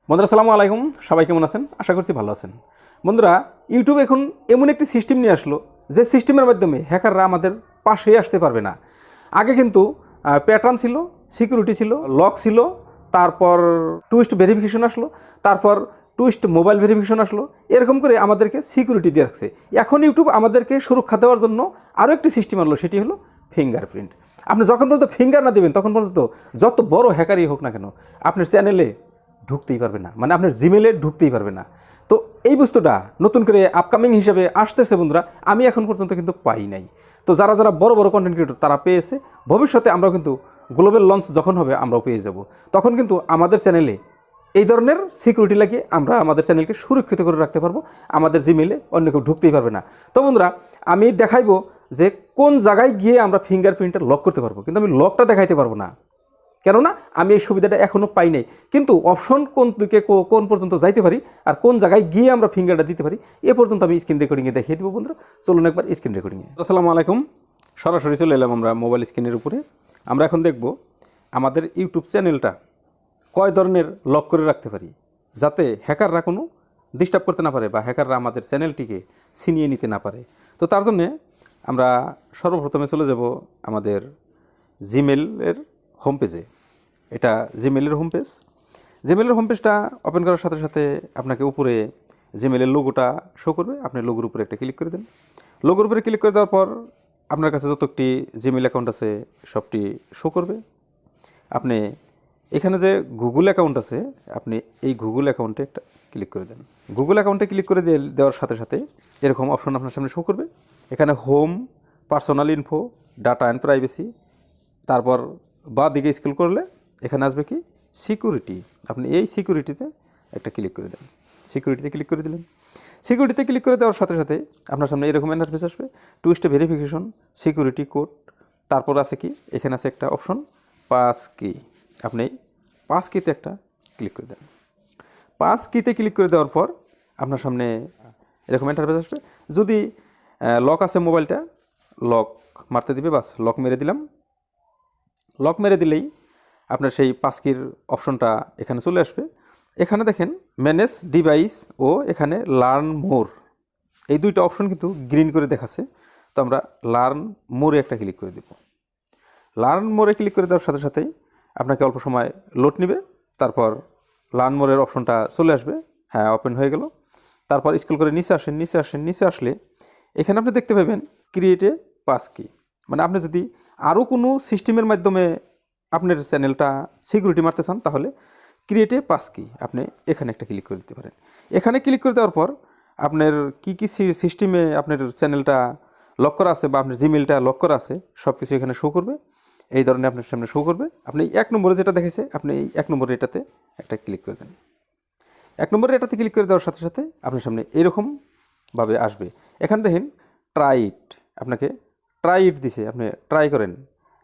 বন্ধুরা আসসালামু আলাইকুম, সবাই কেমন আছেন? আশা করছি ভালো আছেন। বন্ধুরা, ইউটিউব এখন এমন একটি সিস্টেম নিয়ে আসলো যে সিস্টেমের মাধ্যমে হ্যাকাররা আমাদের পাশেই আসতে পারবে না। আগে কিন্তু প্যাটার্ন ছিল, সিকিউরিটি ছিল, লক ছিল, তারপর টুইস্ট ভেরিফিকেশন আসলো, তারপর টুইস্ট মোবাইল ভেরিফিকেশন আসলো, এরকম করে আমাদেরকে সিকিউরিটি দিয়ে রাখছে। এখন ইউটিউব আমাদেরকে সুরক্ষা দেওয়ার জন্য আরও একটি সিস্টেম আনলো, সেটি হলো ফিঙ্গারপ্রিন্ট। আপনি যখন পর্যন্ত ফিঙ্গার না দেবেন তখন পর্যন্ত যত বড় হ্যাকারই হোক না কেন আপনার চ্যানেলে ঢুকতেই পারবে না, মানে আপনার জিমেলে ঢুকতেই পারবে না। তো এই বস্তুটা নতুন করে আপকামিং হিসেবে আসতেছে বন্ধুরা, আমি এখন পর্যন্ত কিন্তু পাই নাই। তো যারা যারা বড় বড় কন্টেন্ট ক্রিয়েটর তারা পেয়েছে, ভবিষ্যতে আমরাও কিন্তু গ্লোবাল লঞ্চ যখন হবে আমরাও পেয়ে যাব। তখন কিন্তু আমাদের চ্যানেলে এই ধরনের সিকিউরিটি লাগিয়ে আমরা আমাদের চ্যানেলকে সুরক্ষিত করে রাখতে পারবো, আমাদের জিমেলে অন্য কেউ ঢুকতেই পারবে না। তো বন্ধুরা, আমি দেখাইবো যে কোন জায়গায় গিয়ে আমরা ফিঙ্গারপ্রিন্টটা লক করতে পারবো, কিন্তু আমি লকটা দেখাইতে পারবো না, কেননা আমি এই সুবিধাটা এখনও পাই নাই। কিন্তু অপশন কোন দিকে কোন পর্যন্ত যাইতে পারি আর কোন জায়গায় গিয়ে আমরা ফিঙ্গারটা দিতে পারি এ পর্যন্ত আমি স্ক্রিন রেকর্ডিংয়ে দেখিয়ে দেবো বন্ধুরা। চলুন একবার স্ক্রিন রেকর্ডিংয়ে। আসসালামু আলাইকুম, সরাসরি চলে এলাম আমরা মোবাইল স্ক্রিনের উপরে। আমরা এখন দেখব আমাদের ইউটিউব চ্যানেলটা কয় ধরনের লক করে রাখতে পারি, যাতে হ্যাকাররা কোনো ডিস্টার্ব করতে না পারে বা হ্যাকাররা আমাদের চ্যানেলটিকে ছিনিয়ে নিতে না পারে। তো তার জন্যে আমরা সর্বপ্রথমে চলে যাব আমাদের জিমেলের হোম পেজে। এটা জিমেলের হোম পেজ। জিমেলের হোম পেজটা ওপেন করার সাথে সাথে আপনাকে উপরে জিমেলের লোগোটা শো করবে। আপনি লোগোর উপরে একটা ক্লিক করে দেন। লোগোর উপরে ক্লিক করে দেওয়ার পর আপনার কাছে যত একটি জিমেল অ্যাকাউন্ট আছে সবটি শো করবে। আপনি এখানে যে গুগল অ্যাকাউন্ট আছে, আপনি এই গুগল অ্যাকাউন্টে একটা ক্লিক করে দেন। গুগল অ্যাকাউন্টে ক্লিক করে দেওয়ার সাথে সাথে এরকম অপশন আপনার সামনে শো করবে। এখানে home, personal info, data and privacy, তারপর বা দিকে স্ক্রল করলে এখানে আসবে কি সিকিউরিটি। আপনি এই সিকিউরিটিতে একটা ক্লিক করে দেন। সিকিউরিটিতে ক্লিক করে দিলেন। সিকিউরিটিতে ক্লিক করে দেওয়ার সাথে সাথে আপনার সামনে এরকম ইন্টারফেস আসবে, two step verification, security code, তারপর আছে কি এখানে আছে একটা অপশন পাস কি। আপনি পাস কিতে একটা ক্লিক করে দেন। পাস কিতে ক্লিক করে দেওয়ার পর আপনার সামনে এরকম ইন্টারফেস আসবে। যদি লক আছে মোবাইলটা, লক মারতে দিবে, বাস লক মেরে দিলাম। লক মেরে দিলেই আপনার সেই পাসকির অপশনটা এখানে চলে আসবে। এখানে দেখেন ম্যানেজ ডিভাইস ও এখানে লার্ন মোর, এই দুইটা অপশন কিন্তু গ্রিন করে দেখাচ্ছে। তো আমরা লার্ন মোরে একটা ক্লিক করে দেব। লার্ন মোরে ক্লিক করে দেওয়ার সাথে সাথেই আপনাকে অল্প সময় লোড নেবে। তারপর লার্ন মোরের অপশনটা চলে আসবে। হ্যাঁ, ওপেন হয়ে গেল। তারপর স্ক্রল করে নিচে আসেন। নিচে আসলে এখানে আপনি দেখতে পাবেন ক্রিয়েট এ পাসকি। মানে আপনি যদি আরও কোনো সিস্টেমের মাধ্যমে আপনার চ্যানেলটা সিকিউরিটি মারতে চান তাহলে ক্রিয়েট এ পাসকি আপনি এখানে একটা ক্লিক করে দিতে পারেন। এখানে ক্লিক করে দেওয়ার পর আপনার কী কী সিস্টেমে আপনার চ্যানেলটা লক করা আছে বা আপনার জিমেলটা লক করা আছে সব কিছু এখানে শো করবে। এই ধরনের আপনার সামনে শো করবে। আপনি 1 নম্বরে যেটা দেখেছে আপনি এই 1 নম্বরে এটাতে একটা ক্লিক করে দেন। 1 নম্বরে এটাতে ক্লিক করে দেওয়ার সাথে সাথে আপনার সামনে এরকমভাবে আসবে। এখানে দেখেন ট্রাইট, আপনাকে ট্রাইট দিছে, আপনি ট্রাই করেন।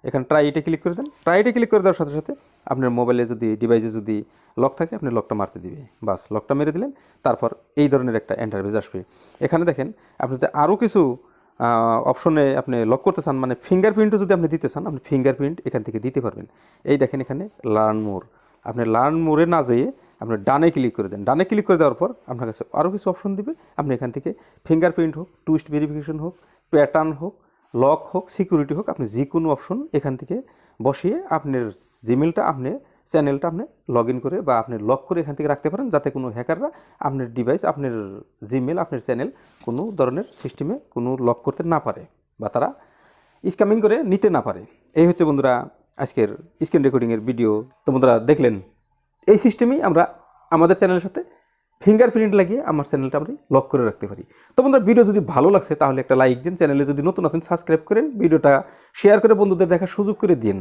এখানে ট্রাইটে ক্লিক করে দেন। ট্রাইটে ক্লিক করে দেওয়ার সাথে সাথে আপনার মোবাইলে যদি ডিভাইসে যদি লক থাকে আপনি লকটা মারতে দিবে, বাস লকটা মেরে দিলেন। তারপর এই ধরনের একটা ইন্টারফেস আসবে। এখানে দেখেন আপনি যদি আরও কিছু অপশনে আপনি লক করতে চান, মানে ফিঙ্গারপ্রিন্টও যদি আপনি দিতে চান আপনি ফিঙ্গারপ্রিন্ট এখান থেকে দিতে পারবেন। এই দেখেন এখানে লার্ন মোর, আপনি লার্ন মোরে না যেয়ে আপনি ডানে ক্লিক করে দেন। ডানে ক্লিক করে দেওয়ার পর আপনার কাছে আরও কিছু অপশন দিবে। আপনি এখান থেকে ফিঙ্গারপ্রিন্ট হোক, টুইস্ট ভেরিফিকেশন হোক, প্যাটার্ন হোক, লক হোক, সিকিউরিটি হোক, আপনি যে কোনো অপশন এখান থেকে বসিয়ে আপনার জিমেলটা আপনি চ্যানেলটা আপনি লগ ইন করে বা আপনি লক করে এখান থেকে রাখতে পারেন, যাতে কোনো হ্যাকাররা আপনার ডিভাইস, আপনার জিমেল, আপনার চ্যানেল কোনো ধরনের সিস্টেমে কোনো লক করতে না পারে বা তারা স্ক্যামিং করে নিতে না পারে। এই হচ্ছে বন্ধুরা আজকের স্ক্রিন রেকর্ডিংয়ের ভিডিও। তো বন্ধুরা দেখলেন, এই সিস্টেমেই আমরা আমাদের চ্যানেলের সাথে ফিঙ্গারপ্রিন্ট লাগিয়ে আমার চ্যানেলটা আমরা লক করে রাখতে পারি। তো বন্ধুরা, ভিডিও যদি ভালো লাগছে তাহলে একটা লাইক দিন। চ্যানেলে যদি নতুন আছেন সাবস্ক্রাইব করেন, ভিডিওটা শেয়ার করে বন্ধুদের দেখার সুযোগ করে দিন।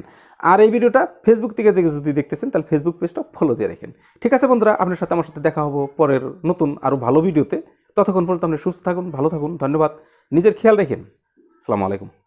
আর এই ভিডিওটা ফেসবুক থেকে যদি দেখতেছেন তাহলে ফেসবুক পেজটা ফলো দিয়ে রাখেন। ঠিক আছে বন্ধুরা, আপনার সাথে আমার সাথে দেখা হবো পরের নতুন আরও ভালো ভিডিওতে। ততক্ষণ পর্যন্ত আপনি সুস্থ থাকুন, ভালো থাকুন। ধন্যবাদ, নিজের খেয়াল রাখেন। আসসালামু আলাইকুম।